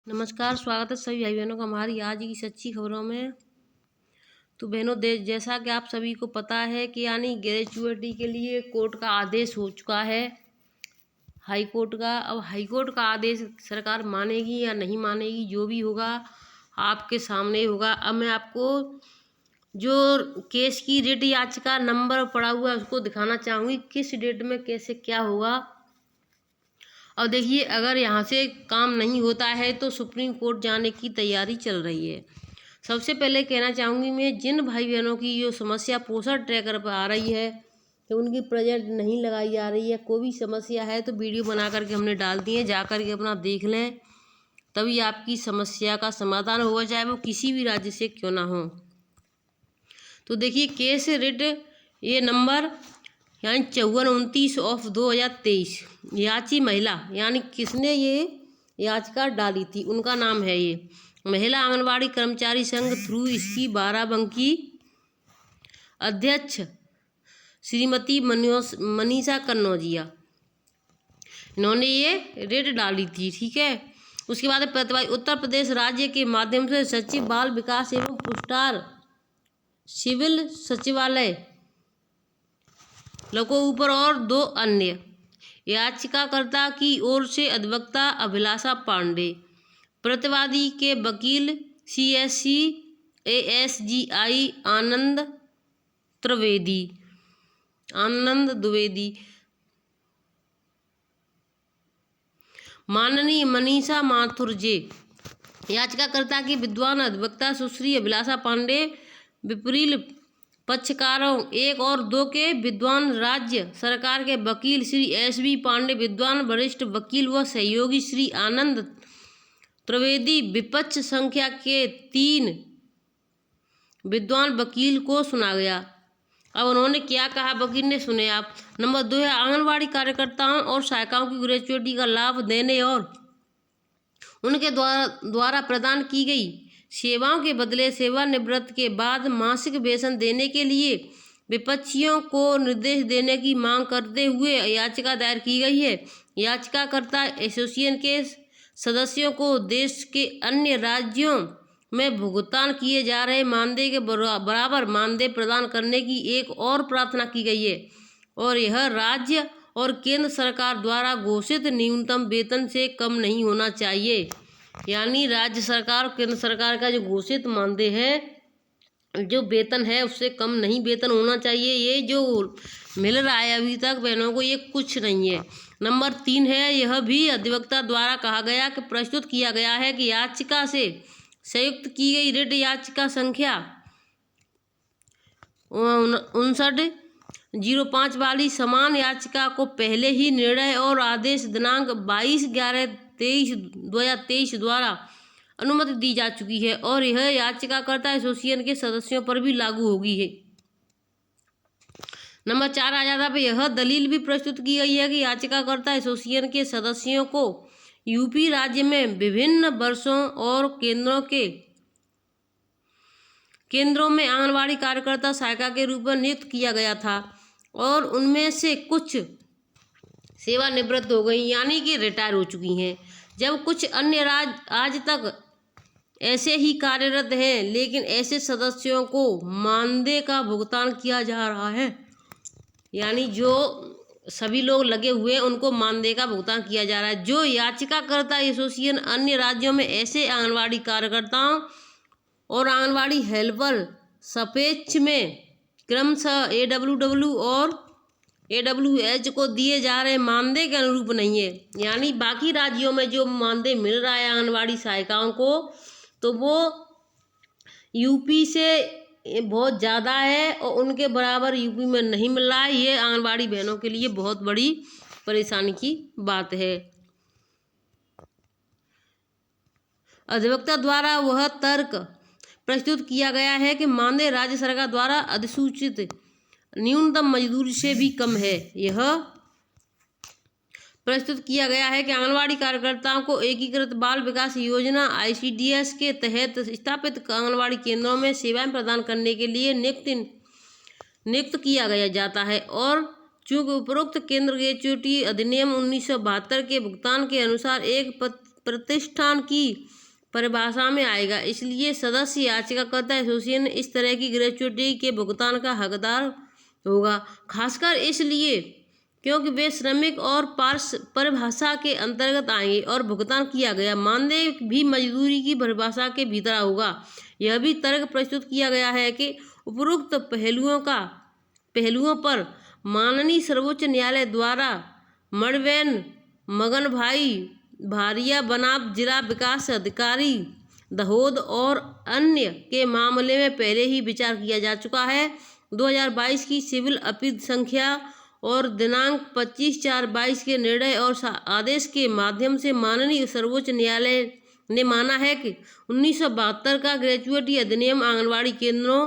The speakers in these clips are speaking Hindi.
नमस्कार, स्वागत है सभी भाई बहनों का हमारी आज की सच्ची खबरों में। तो बहनों, जैसा कि आप सभी को पता है कि यानी ग्रेजुएटी के लिए कोर्ट का आदेश हो चुका है, हाई कोर्ट का। अब हाई कोर्ट का आदेश सरकार मानेगी या नहीं मानेगी, जो भी होगा आपके सामने होगा। अब मैं आपको जो केस की रिट याचिका नंबर पड़ा हुआ है उसको दिखाना चाहूँगी, किस डेट में कैसे क्या होगा। और देखिए, अगर यहाँ से काम नहीं होता है तो सुप्रीम कोर्ट जाने की तैयारी चल रही है। सबसे पहले कहना चाहूँगी मैं, जिन भाई बहनों की जो समस्या पोस्टर ट्रैकर पर आ रही है कि उनकी प्रेजेंट नहीं लगाई जा रही है, कोई भी समस्या है तो वीडियो बना करके हमने डाल दी है, जा करके अपना देख लें, तभी आपकी समस्या का समाधान होगा, चाहे वो किसी भी राज्य से क्यों ना हो। तो देखिए, केस रिट ये नंबर यानी 5429/2023 याची महिला, यानी किसने ये याचिका डाली थी, उनका नाम है ये महिला आंगनवाड़ी कर्मचारी संघ थ्रू इसकी बाराबंकी अध्यक्ष श्रीमती मनीषा कन्नौजिया, इन्होंने ये रिट डाली थी। ठीक है। उसके बाद उत्तर प्रदेश राज्य के माध्यम से सचिव बाल विकास एवं पुरस्कार सिविल सचिवालय लोगों ऊपर और दो अन्य याचिकाकर्ता की ओर से अधिवक्ता अभिलाषा पांडे, प्रतिवादी के वकील CSC ASGI आनंद द्विवेदी, माननीय मनीषा माथुर जे। याचिकाकर्ता की विद्वान अधिवक्ता सुश्री अभिलाषा पांडे, विपरील पक्षकारों 1 और 2 के विद्वान राज्य सरकार के वकील श्री SB पांडे, विद्वान वरिष्ठ वकील व सहयोगी श्री आनंद त्रिवेदी, विपक्ष संख्या के 3 विद्वान वकील को सुना गया। अब उन्होंने क्या कहा, वकील ने, सुने आप। नंबर 2 है, आंगनवाड़ी कार्यकर्ताओं और सहायिकाओं की ग्रेजुएटी का लाभ देने और उनके द्वारा प्रदान की गई सेवाओं के बदले सेवानिवृत्ति के बाद मासिक वेतन देने के लिए विपक्षियों को निर्देश देने की मांग करते हुए याचिका दायर की गई है। याचिकाकर्ता एसोसिएशन के सदस्यों को देश के अन्य राज्यों में भुगतान किए जा रहे मानदेय के बराबर मानदेय प्रदान करने की एक और प्रार्थना की गई है, और यह राज्य और केंद्र सरकार द्वारा घोषित न्यूनतम वेतन से कम नहीं होना चाहिए। यानी राज्य सरकार और केंद्र सरकार का जो घोषित मानदेय है, जो वेतन है, उससे कम नहीं वेतन होना चाहिए। ये जो मिल रहा है अभी तक बहनों को, ये कुछ नहीं है। नंबर 3 है, यह भी अधिवक्ता द्वारा कहा गया कि प्रस्तुत किया गया है कि याचिका से संयुक्त की गई रिट याचिका संख्या 5905 वाली समान याचिका को पहले ही निर्णय और आदेश दिनांक 22/11/2023 द्वारा अनुमति दी जा चुकी है, और यह याचिकाकर्ता एसोसिएशन के सदस्यों पर भी लागू होगी है। नंबर 4 आ जाता है, यह दलील भी प्रस्तुत की गई है कि याचिकाकर्ता एसोसिएशन के सदस्यों को यूपी राज्य में विभिन्न वर्षों और केंद्रों में आंगनवाड़ी कार्यकर्ता सहायिका के रूप में नियुक्त किया गया था, और उनमें से कुछ सेवानिवृत्त हो गई, यानी कि रिटायर हो चुकी हैं, जब कुछ अन्य राज्य आज तक ऐसे ही कार्यरत हैं, लेकिन ऐसे सदस्यों को मानदेय का भुगतान किया जा रहा है। यानी जो सभी लोग लगे हुए हैं उनको मानदेय का भुगतान किया जा रहा है। जो याचिकाकर्ता एसोसिएशन अन्य राज्यों में ऐसे आंगनवाड़ी कार्यकर्ताओं और आंगनवाड़ी हेल्पर सापेक्ष में क्रमशः AWW और AWH को दिए जा रहे मानदेय के अनुरूप नहीं है। यानी बाकी राज्यों में जो मानदेय मिल रहा है आंगनवाड़ी सहायिकाओं को, तो वो यूपी से बहुत ज़्यादा है और उनके बराबर यूपी में नहीं मिल रहा है। ये आंगनवाड़ी बहनों के लिए बहुत बड़ी परेशानी की बात है। अधिवक्ता द्वारा वह तर्क प्रस्तुत किया गया है कि मानदेय राज्य सरकार द्वारा अधिसूचित न्यूनतम मजदूरी से भी कम है। यह प्रस्तुत किया गया है कि आंगनवाड़ी कार्यकर्ताओं को एकीकृत बाल विकास योजना ICDS के तहत स्थापित आंगनवाड़ी केंद्रों में सेवाएं प्रदान करने के लिए नियुक्त किया गया जाता है, और चूंकि उपरोक्त केंद्र ग्रेच्युटी अधिनियम 1972 के भुगतान के अनुसार एक प्रतिष्ठान की परिभाषा में आएगा। इसलिए सदस्य याचिकाकर्ता एसोसिएशन इस तरह की ग्रेच्युटी के भुगतान का हकदार होगा, खासकर इसलिए क्योंकि वे श्रमिक और पार्श्व परिभाषा के अंतर्गत आएंगे और भुगतान किया गया मानदेय भी मजदूरी की परिभाषा के भीतर होगा। यह भी तर्क प्रस्तुत किया गया है कि उपरोक्त पहलुओं पर माननीय सर्वोच्च न्यायालय द्वारा मड़वैन मगनभाई भारिया बनाम जिला विकास अधिकारी दहोद और अन्य के मामले में पहले ही विचार किया जा चुका है। 2022 की सिविल अपील संख्या और दिनांक 25/4/22 के निर्णय और आदेश के माध्यम से माननीय सर्वोच्च न्यायालय ने माना है कि 1972 का ग्रेच्युटी अधिनियम आंगनबाड़ी केंद्रों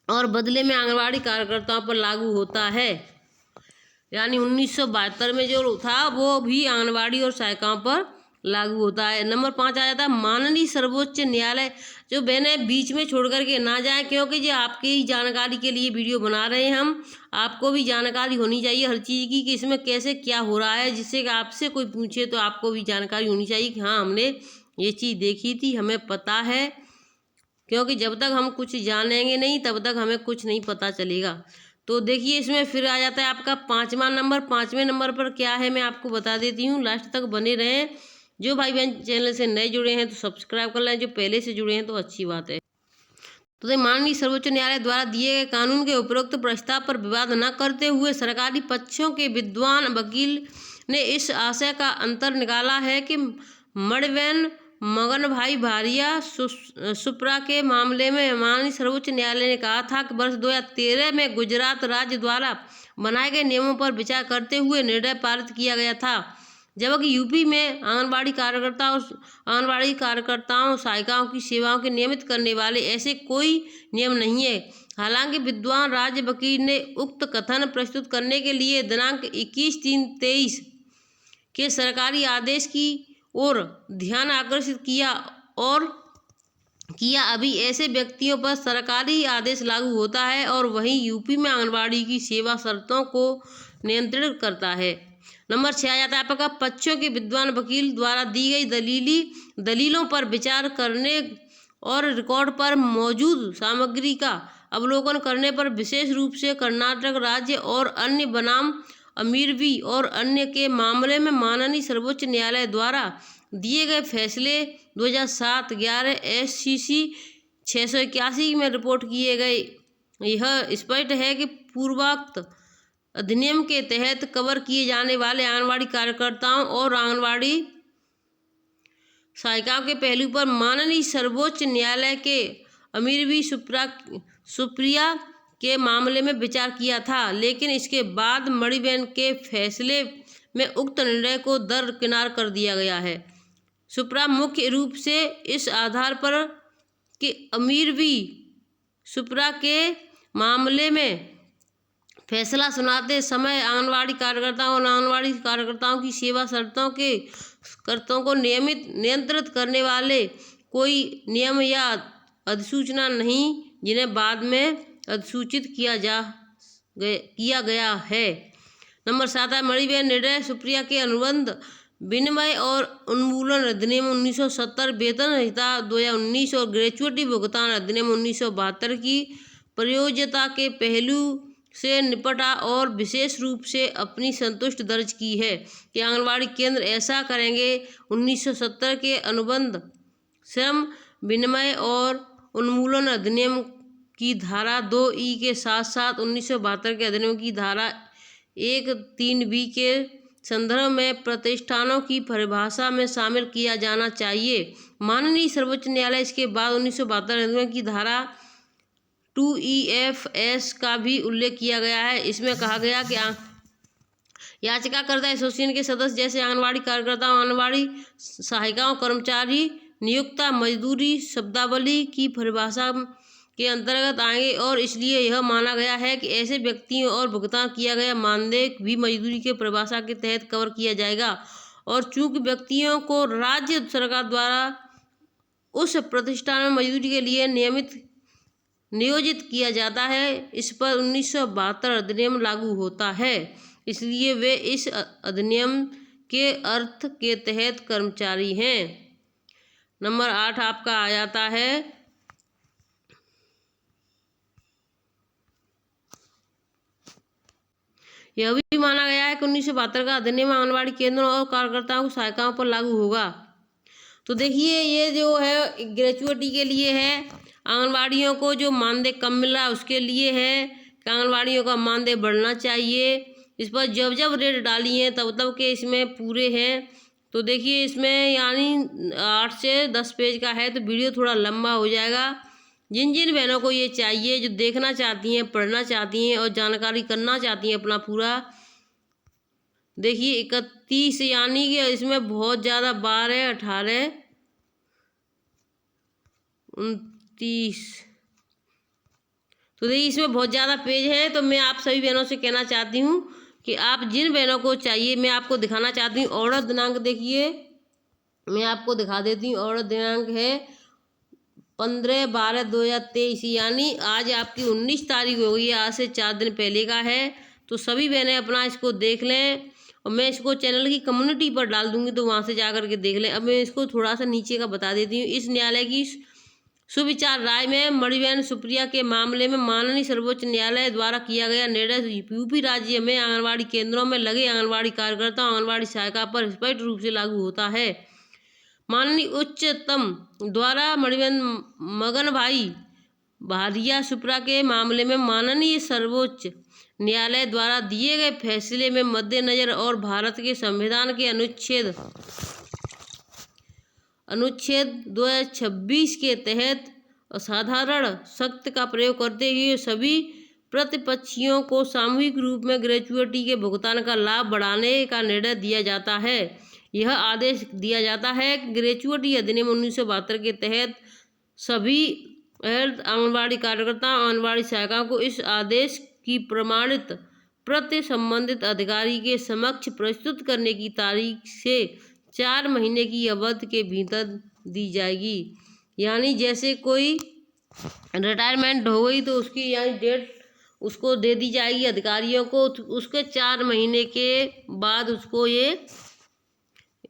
और बदले में आंगनबाड़ी कार्यकर्ताओं पर लागू होता है। यानी 1972 में जो था वो भी आंगनबाड़ी और सहायिकाओं पर लागू होता है। नंबर 5 आ जाता है माननीय सर्वोच्च न्यायालय। जो बहनें बीच में छोड़ करके ना जाएं, क्योंकि जो आपकी ही जानकारी के लिए वीडियो बना रहे हैं हम, आपको भी जानकारी होनी चाहिए हर चीज़ की कि इसमें कैसे क्या हो रहा है, जिससे कि आपसे कोई पूछे तो आपको भी जानकारी होनी चाहिए कि हाँ हमने ये चीज़ देखी थी, हमें पता है। क्योंकि जब तक हम कुछ जानेंगे नहीं तब तक हमें कुछ नहीं पता चलेगा। तो देखिए इसमें फिर आ जाता है आपका 5वां नंबर। 5वें नंबर पर क्या है मैं आपको बता देती हूँ, लास्ट तक बने रहें। जो भाई बहन चैनल से नए जुड़े हैं तो सब्सक्राइब कर लें, जो पहले से जुड़े हैं तो अच्छी बात है। तो माननीय सर्वोच्च न्यायालय द्वारा दिए गए कानून के उपरोक्त प्रस्ताव पर विवाद न करते हुए सरकारी पक्षों के विद्वान वकील ने इस आशय का अंतर निकाला है कि मड़वैन मगनभाई भारिया सुप्रा के मामले में माननीय सर्वोच्च न्यायालय ने कहा था कि वर्ष 2013 में गुजरात राज्य द्वारा बनाए गए नियमों पर विचार करते हुए निर्णय पारित किया गया था, जबकि यूपी में आंगनबाड़ी कार्यकर्ताओं सहायिकाओं की सेवाओं के नियमित करने वाले ऐसे कोई नियम नहीं है। हालांकि विद्वान राज्य वकील ने उक्त कथन प्रस्तुत करने के लिए दिनांक 21/3/23 के सरकारी आदेश की ओर ध्यान आकर्षित किया अभी ऐसे व्यक्तियों पर सरकारी आदेश लागू होता है और वहीं यूपी में आंगनबाड़ी की सेवा शर्तों को नियंत्रित करता है। नंबर 6 आ जाता है आपका पक्षों के विद्वान वकील द्वारा दी गई दलीलों पर विचार करने और रिकॉर्ड पर मौजूद सामग्री का अवलोकन करने पर विशेष रूप से कर्नाटक राज्य और अन्य बनाम अमीरवी और अन्य के मामले में माननीय सर्वोच्च न्यायालय द्वारा दिए गए फैसले 2007-11 SCC 681 में रिपोर्ट किए गए। यह स्पष्ट है कि पूर्वोक्त अधिनियम के तहत कवर किए जाने वाले आंगनबाड़ी कार्यकर्ताओं और आंगनबाड़ी सहायिकाओं के पहलू पर माननीय सर्वोच्च न्यायालय के अमीरवी सुप्रिया के मामले में विचार किया था, लेकिन इसके बाद मणिबेन के फैसले में उक्त निर्णय को दरकिनार कर दिया गया है। सुप्रा मुख्य रूप से इस आधार पर कि अमीरवी सुप्रा के मामले में फैसला सुनाते समय आंगनबाड़ी कार्यकर्ताओं और आंगनबाड़ी कार्यकर्ताओं की सेवा शर्तों को नियंत्रित करने वाले कोई नियम या अधिसूचना नहीं, जिन्हें बाद में अधिसूचित किया गया है। नंबर 7 है मणिबेन निर्णय सुप्रिया के अनुबंध विनिमय और उन्मूलन अधिनियम 1970, वेतन संहिता 2019 और ग्रेच्युटी भुगतान अधिनियम 1972 की प्रयोज्यता के पहलू से निपटा और विशेष रूप से अपनी संतुष्टि दर्ज की है कि आंगनबाड़ी केंद्र ऐसा करेंगे। 1970 के अनुबंध श्रम विनिमय और उन्मूलन अधिनियम की धारा 2E के साथ साथ 1972 के अधिनियम की धारा 1(3)B के संदर्भ में प्रतिष्ठानों की परिभाषा में शामिल किया जाना चाहिए। माननीय सर्वोच्च न्यायालय इसके बाद 1972 अधिनियम की धारा 2EFS का भी उल्लेख किया गया है। इसमें कहा गया कि याचिकाकर्ता एसोसिएशन के सदस्य जैसे आंगनबाड़ी कार्यकर्ताओं, आंगनबाड़ी सहायिकाओं, कर्मचारी नियोक्ता मजदूरी शब्दावली की परिभाषा के अंतर्गत आएंगे और इसलिए यह माना गया है कि ऐसे व्यक्तियों और भुगतान किया गया मानदेय भी मजदूरी के परिभाषा के तहत कवर किया जाएगा। और चूंकि व्यक्तियों को राज्य सरकार द्वारा उस प्रतिष्ठान में मजदूरी के लिए नियोजित किया जाता है, इस पर 1972 अधिनियम लागू होता है, इसलिए वे इस अधिनियम के अर्थ के तहत कर्मचारी हैं। नंबर 8 आपका आ जाता है यह भी माना गया है कि 1972 का अधिनियम आंगनबाड़ी केंद्रों और कार्यकर्ताओं को सहायिकाओं पर लागू होगा। तो देखिए ये जो है ग्रेचुइटी के लिए है, आंगनबाड़ियों को जो मानदेय कम मिल रहा है उसके लिए है कि आंगनबाड़ियों का मानदेय बढ़ना चाहिए। इस पर जब जब रेट डाली हैं तब तब के इसमें पूरे हैं। तो देखिए इसमें यानी 8 से 10 पेज का है तो वीडियो थोड़ा लंबा हो जाएगा। जिन जिन बहनों को ये चाहिए, जो देखना चाहती हैं, पढ़ना चाहती हैं और जानकारी करना चाहती हैं अपना पूरा, देखिए 31 यानी कि इसमें बहुत ज़्यादा 12, 18, 29, तो देखिए इसमें बहुत ज़्यादा पेज हैं। तो मैं आप सभी बहनों से कहना चाहती हूँ कि आप जिन बहनों को चाहिए, मैं आपको दिखाना चाहती हूँ औरत दिनांक। देखिए मैं आपको दिखा देती हूँ, औरत दिनांक है 15/12/2023 यानी आज आपकी 19 तारीख हो गई है, आज से 4 दिन पहले का है। तो सभी बहनें अपना इसको देख लें और मैं इसको चैनल की कम्युनिटी पर डाल दूंगी तो वहाँ से जा कर के देख लें। अब मैं इसको थोड़ा सा नीचे का बता देती हूँ। इस न्यायालय की सुविचार राय में मणिबेन सुप्रिया के मामले में माननीय सर्वोच्च न्यायालय द्वारा किया गया निर्णय यूपी राज्य में आंगनबाड़ी केंद्रों में लगे आंगनबाड़ी कार्यकर्ता आंगनबाड़ी सहायिका पर स्पष्ट रूप से लागू होता है। माननीय उच्चतम द्वारा मणिबेन मगन भाई भारिया सुप्रा के मामले में माननीय सर्वोच्च न्यायालय द्वारा दिए गए फैसले में मद्देनजर और भारत के संविधान के अनुच्छेद 226 के तहत असाधारण शक्ति का प्रयोग करते हुए सभी प्रतिपक्षियों को सामूहिक रूप में ग्रेचुइटी के भुगतान का लाभ बढ़ाने का निर्णय दिया जाता है। यह आदेश दिया जाता है कि ग्रेचुइटी अधिनियम 1972 के तहत सभी आंगनबाड़ी कार्यकर्ता आंगनबाड़ी सहायिकाओं को इस आदेश की प्रमाणित प्रति संबंधित अधिकारी के समक्ष प्रस्तुत करने की तारीख से 4 महीने की अवधि के भीतर दी जाएगी। यानी जैसे कोई रिटायरमेंट हो गई तो उसकी यानी डेट उसको दे दी जाएगी अधिकारियों को, उसके 4 महीने के बाद उसको ये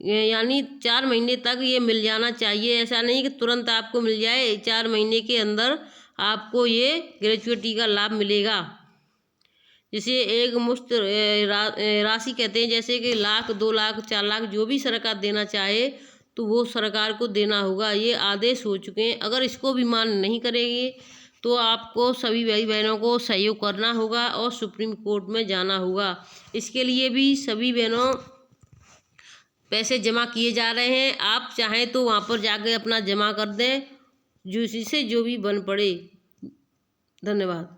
यानी 4 महीने तक ये मिल जाना चाहिए। ऐसा नहीं कि तुरंत आपको मिल जाए, 4 महीने के अंदर आपको ये ग्रेचुइटी का लाभ मिलेगा। जिसे एक मुश्त राशि कहते हैं, जैसे कि 1 लाख 2 लाख 4 लाख जो भी सरकार देना चाहे तो वो सरकार को देना होगा। ये आदेश हो चुके हैं। अगर इसको भी मान नहीं करेंगे तो आपको सभी भाई बहनों को सहयोग करना होगा और सुप्रीम कोर्ट में जाना होगा। इसके लिए भी सभी बहनों पैसे जमा किए जा रहे हैं। आप चाहें तो वहाँ पर जाकर अपना जमा कर दें, जिससे जो भी बन पड़े। धन्यवाद।